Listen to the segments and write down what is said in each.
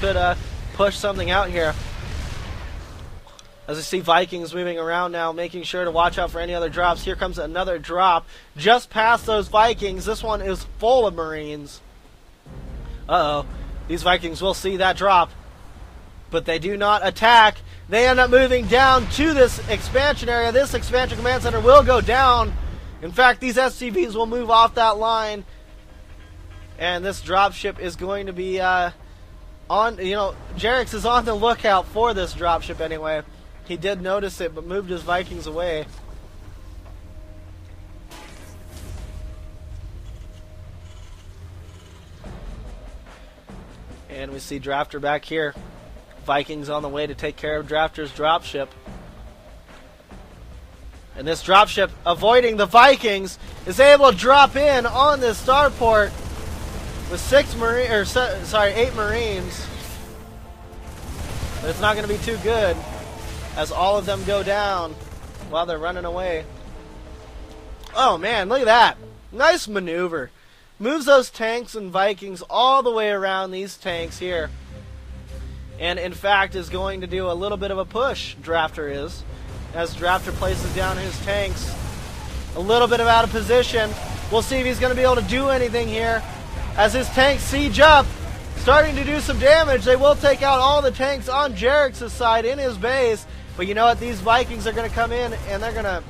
could push something out here. As I see Vikings moving around now, making sure to watch out for any other drops. Here comes another drop just past those Vikings. This one is full of Marines. Uh-oh. These Vikings will see that drop, but they do not attack. They end up moving down to this expansion area. This expansion command center will go down. In fact, these SCVs will move off that line, and this dropship is going to be on, Jerix is on the lookout for this dropship anyway. He did notice it, but moved his Vikings away. And we see Drafter back here. Vikings on the way to take care of Drafter's dropship. And this dropship, avoiding the Vikings, is able to drop in on this starport with 8 Marines. But it's not going to be too good, as all of them go down while they're running away. Oh man, look at that. Nice maneuver. Moves those tanks and Vikings all the way around these tanks here. And in fact is going to do a little bit of a push, Drafter is. As Drafter places down his tanks. A little bit of out of position. We'll see if he's going to be able to do anything here. As his tanks siege up, starting to do some damage. They will take out all the tanks on Jerix's side in his base. But you know what? These Vikings are going to come in and they're going to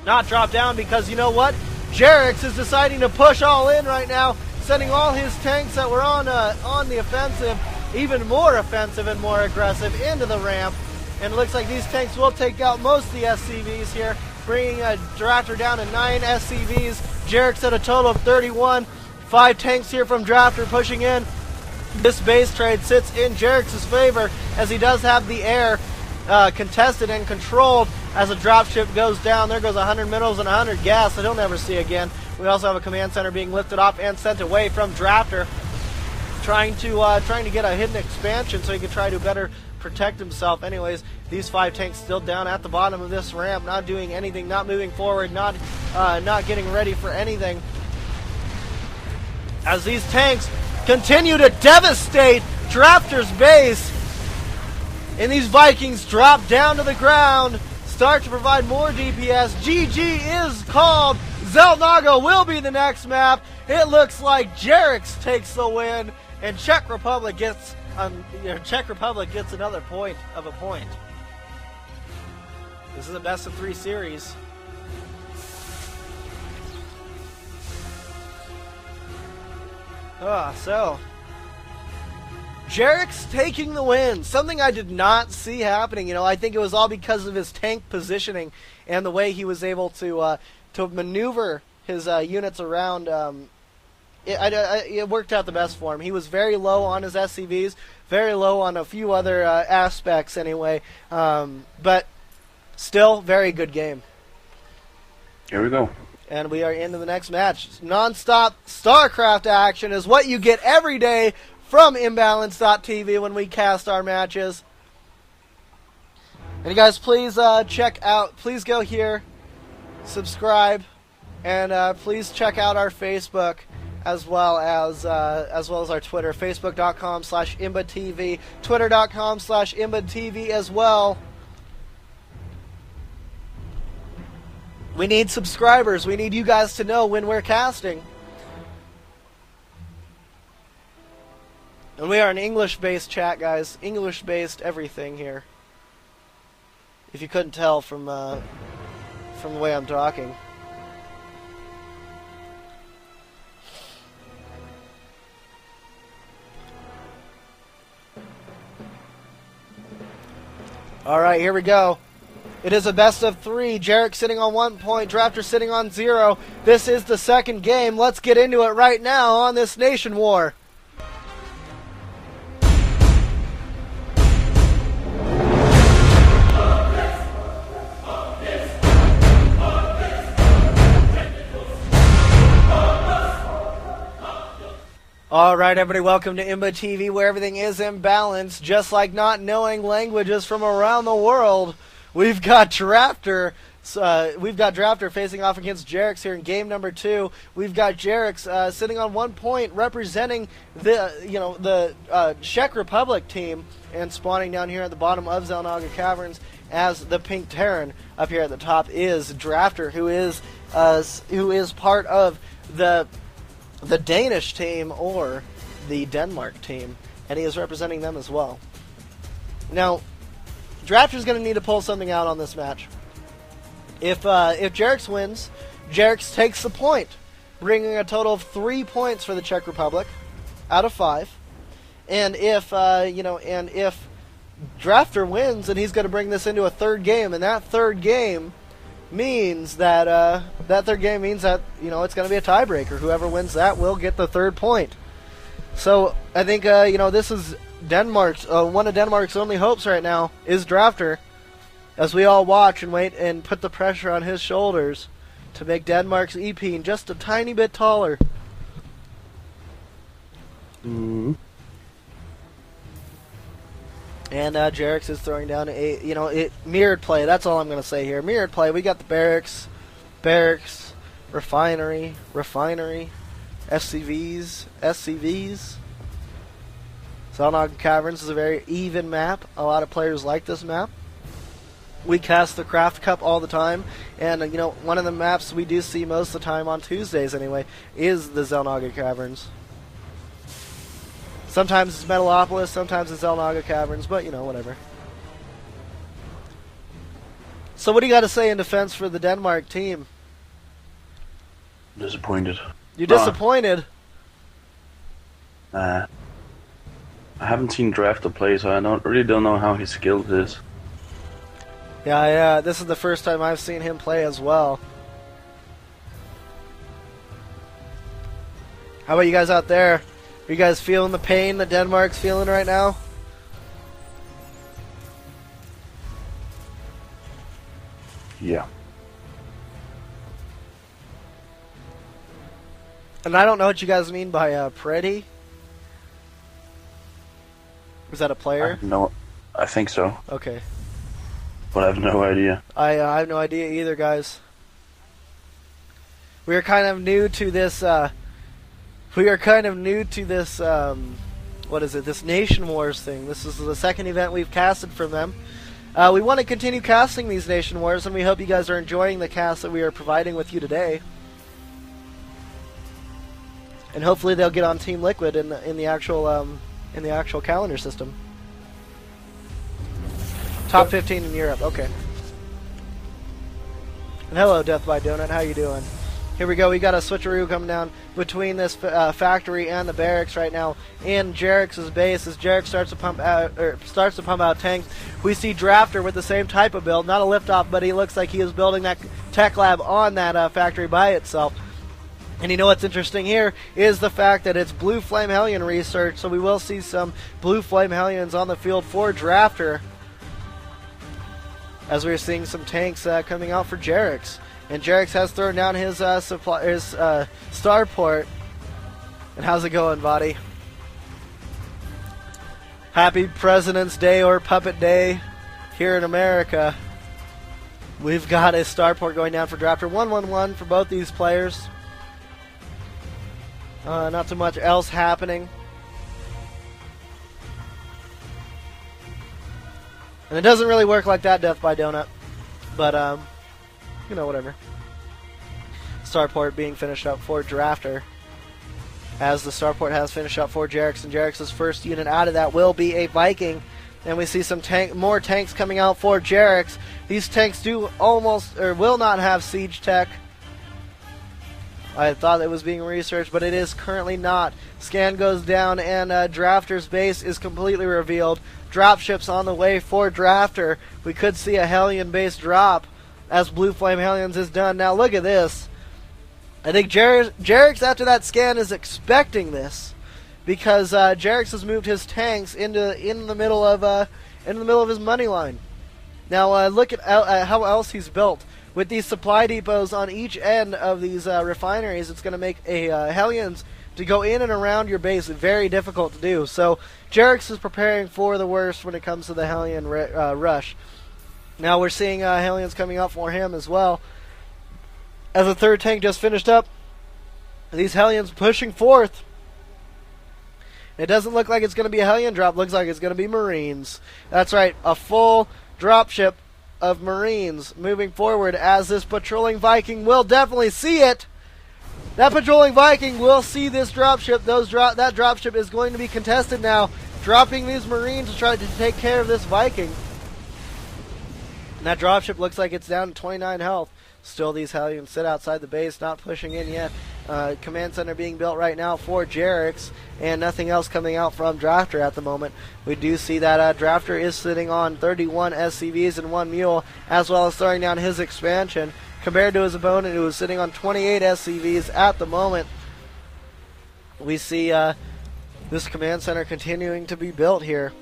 not drop down, because you know what? Jerix is deciding to push all in right now, sending all his tanks that were on the offensive, even more offensive and more aggressive, into the ramp. And it looks like these tanks will take out most of the SCVs here, bringing a Drafter down to 9 SCVs. Jerix at a total of 31. 5 tanks here from Drafter pushing in. This base trade sits in Jerix's favor, as he does have the air contested and controlled. As a dropship goes down, there goes 100 minerals and 100 gas that he'll never see again. We also have a command center being lifted off and sent away from Drafter, trying to get a hidden expansion so he can try to better protect himself. Anyways, these 5 tanks still down at the bottom of this ramp, not doing anything, not moving forward, not getting ready for anything. As these tanks continue to devastate Drafter's base, and these Vikings drop down to the ground, start to provide more DPS. GG is called. Zelnaga will be the next map. It looks like Jerix takes the win, and Czech Republic gets another point of a point. This is a best of 3 series. So Jerix taking the win. Something I did not see happening. I think it was all because of his tank positioning and the way he was able to maneuver his units around. It worked out the best for him. He was very low on his SCVs, very low on a few other aspects anyway, but still very good game. Here we go. And we are into the next match. Non-stop StarCraft action is what you get every day from IMBAtv when we cast our matches. And you guys, please please go here, subscribe, and please check out our Facebook as well as our Twitter, facebook.com/IMBAtv, twitter.com/IMBAtv as well. We need subscribers. We need you guys to know when we're casting. And we are an English-based chat, guys. English-based everything here. If you couldn't tell from the way I'm talking. All right, here we go. It is a best of 3. Jerix sitting on 1 point. Drafter sitting on 0. This is the second game. Let's get into it right now on this Nationwar. Alright everybody, welcome to IMBAtv, where everything is in balance, just like not knowing languages from around the world. We've got Drafter So, we've got Drafter facing off against Jerix here in game number 2. We've got Jerix sitting on 1 point, representing the Czech Republic team, and spawning down here at the bottom of Zelnaga Caverns as the Pink Terran. Up here at the top is Drafter, who is part of the Danish team or the Denmark team, and he is representing them as well. Now, Drafter's going to need to pull something out on this match. If Jerix wins, Jerix takes the point, bringing a total of 3 points for the Czech Republic out of 5. And if Drafter wins, then he's going to bring this into a third game, and that third game means that it's going to be a tiebreaker. Whoever wins that will get the third point. So I think this is Denmark's one of Denmark's only hopes right now is Drafter, as we all watch and wait and put the pressure on his shoulders to make Denmark's EP just a tiny bit taller. Mm-hmm. And Jerix is throwing down a mirrored play. That's all I'm going to say here. Mirrored play. We got the barracks, refinery, SCVs. Zelnaga Caverns is a very even map. A lot of players like this map. We cast the Craft Cup all the time, and one of the maps we do see most of the time on Tuesdays anyway is the Zelnaga Caverns. Sometimes it's Metalopolis, sometimes it's Zelnaga Caverns, but whatever. So what do you got to say in defense for the Denmark team? Disappointed. You're disappointed? I haven't seen Drafter play, so I really don't know how his skill is. Yeah, this is the first time I've seen him play as well. How about you guys out there? Are you guys feeling the pain that Denmark's feeling right now? Yeah. And I don't know what you guys mean by pretty. Is that a player? No, I think so. Okay. But I have no idea. I have no idea either, guys. We are kind of new to this. What is it? This Nation Wars thing. This is the second event we've casted from them. We want to continue casting these Nation Wars, and we hope you guys are enjoying the cast that we are providing with you today. And hopefully they'll get on Team Liquid in the actual calendar system. Top 15 in Europe. Okay. And hello, Death by Donut. How you doing? Here we go. We got a switcheroo coming down between this factory and the barracks right now in Jerix's base. As Jerix starts to pump out tanks, we see Drafter with the same type of build, not a liftoff, but he looks like he is building that tech lab on that factory by itself. And you know what's interesting here is the fact that it's Blue Flame Hellion research, so we will see some Blue Flame Hellions on the field for Drafter, as we're seeing some tanks coming out for Jerix. And Jerix has thrown down his starport. And how's it going, buddy? Happy President's Day or Puppet Day here in America. We've got a starport going down for Drafter. 1-1-1 for both these players. Not too much else happening. And it doesn't really work like that, Death by Donut. But, whatever. Starport being finished up for Drafter. As the Starport has finished up for Jerix. And Jerix's first unit out of that will be a Viking. And we see some more tanks coming out for Jerix. These tanks will not have siege tech. I thought it was being researched, but it is currently not. Scan goes down, and Drafter's base is completely revealed. Dropships on the way for Drafter. We could see a Hellion base drop as Blue Flame Hellions is done. Now look at this. I think Jerix after that scan is expecting this, because Jerix has moved his tanks in the middle of his money line. Now look at how else he's built. With these supply depots on each end of these refineries, it's going to make a Hellions to go in and around your base very difficult to do. So Jerix is preparing for the worst when it comes to the Hellion rush. Now we're seeing Hellions coming up for him as well. As a third tank just finished up, these Hellions pushing forth. It doesn't look like it's going to be a Hellion drop. Looks like it's going to be Marines. That's right, a full dropship of Marines moving forward as this patrolling Viking will definitely see it. That patrolling Viking will see this dropship. That dropship is going to be contested now, dropping these Marines to try to take care of this Viking. And that dropship looks like it's down to 29 health. Still, these Hellions sit outside the base, not pushing in yet. Command center being built right now for Jerix, and nothing else coming out from Drafter at the moment. We do see that Drafter is sitting on 31 SCVs and 1 mule, as well as throwing down his expansion, compared to his opponent who is sitting on 28 SCVs at the moment. We see this command center continuing to be built here.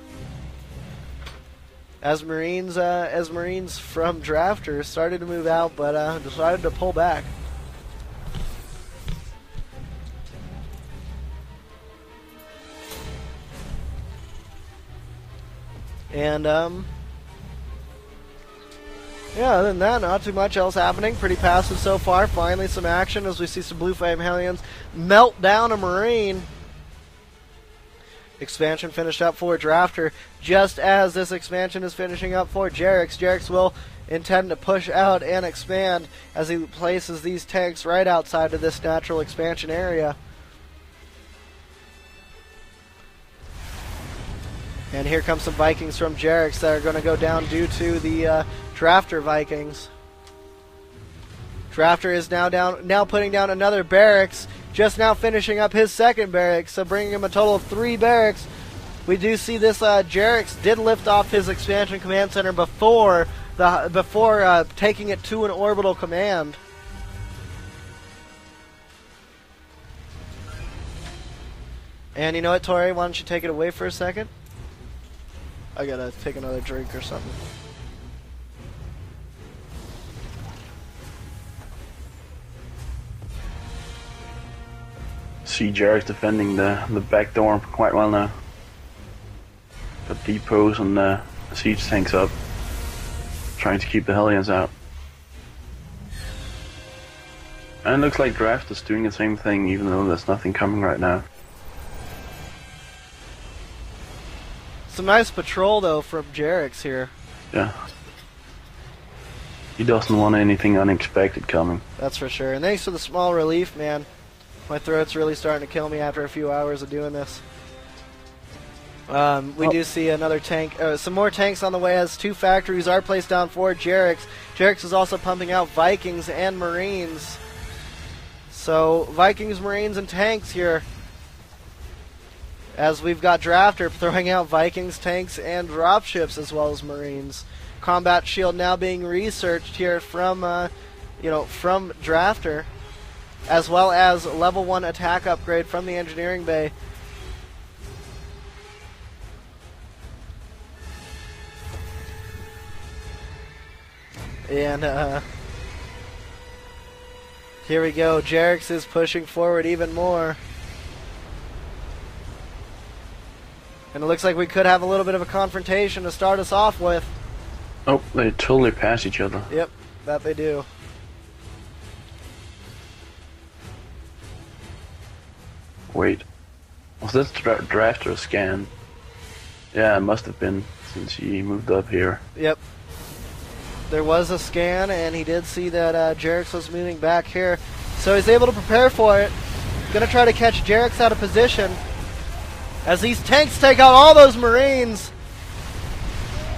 As Marines from Drafter started to move out, but decided to pull back. And yeah, other than that, not too much else happening. Pretty passive so far. Finally some action as we see some Blue Flame Hellions melt down a Marine. Expansion finished up for Drafter. Just as this expansion is finishing up for Jerix, Jerix will intend to push out and expand as he places these tanks right outside of this natural expansion area. And here comes some Vikings from Jerix that are going to go down due to the Drafter Vikings. Drafter is now putting down another barracks, just now finishing up his second barracks, so bringing him a total of 3 barracks. We do see this Jerix did lift off his expansion command center before taking it to an orbital command. And you know what, Tori? Why don't you take it away for a second? I gotta take another drink or something. See Jarek defending the back door quite well now. Got depots and siege tanks up, trying to keep the Hellions out. And it looks like Draft is doing the same thing, even though there's nothing coming right now. Some nice patrol though from Jerix here. Yeah. He doesn't want anything unexpected coming. That's for sure. And thanks for the small relief, man. My throat's really starting to kill me after a few hours of doing this. We do see another tank, some more tanks on the way as 2 factories are placed down for Jerix. Jerix is also pumping out Vikings and Marines. So Vikings, Marines, and tanks here. As we've got Drafter throwing out Vikings, tanks, and dropships as well as Marines. Combat shield now being researched here from, from Drafter, as well as level 1 attack upgrade from the engineering bay. And here we go. Jerix is pushing forward even more. And it looks like we could have a little bit of a confrontation to start us off with. Oh, they totally pass each other. Yep, that they do. Wait, was this Drafter scan? Yeah, it must have been, since he moved up here. Yep. There was a scan, and he did see that Jerix was moving back here. So he's able to prepare for it. Gonna try to catch Jerix out of position. As these tanks take out all those Marines,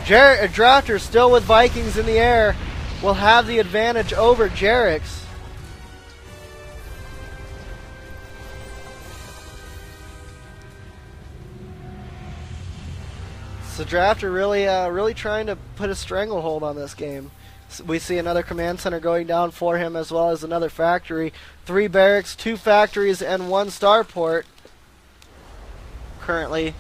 Drafter, still with Vikings in the air, will have the advantage over Jerix. So Drafter really trying to put a stranglehold on this game. We see another command center going down for him, as well as another factory. 3 barracks, 2 factories, and 1 starport currently